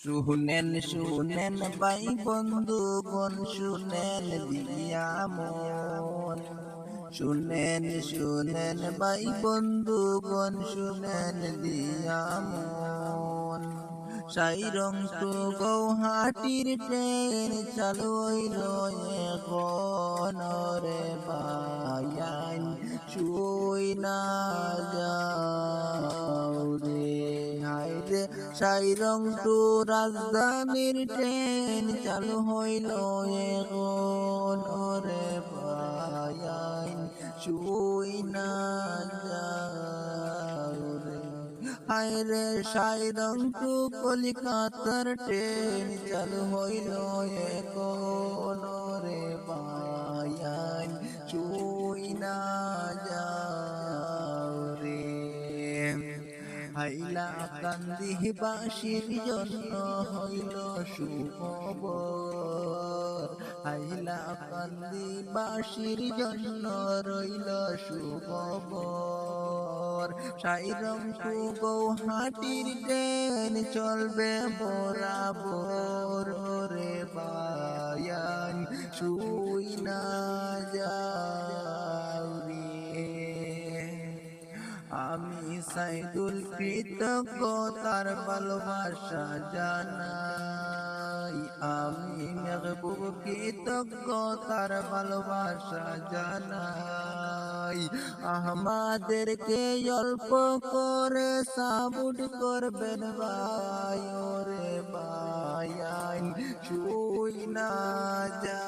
শুনেন শুনেন ভাই বন্ধুগণ, শুনেন দিয়া মন। শুনেন শুনেন ভাই বন্ধুগণ, শুনেন দিয়া মন। সাইরং টু গৌহাটির ট্রেন চালু হইল এখন রে ভাই, শুই না যাও রে। হায়রে সাইরং টু রাজধানীর ট্রেন চালু হইল এখন রে ভাই, শুই না যাও রে। হায়রে সাইরং টু কলিকাতার ট্রেন চালু হইল এখন রে ভাই, শুই না যাও রে। হাইলা কান্দি বাসির জন্য হইল সুখবর, হাইলা কান্দি বাসির জন্য রইল সুখবর। সাইরং টু গৌহাটির ট্রেন চলবে বরাবর রে ভাই, শুই না যাও রে। আমি সাইদুল কৃতজ্ঞতার ভালোবাসা জানাই, আমি মেহবুব কৃতজ্ঞতার ভালোবাসা জানাই। আমাদেরকে অল্প করে সাপোর্ট করবেন ভাই ওরে ভাই, শুই না যা।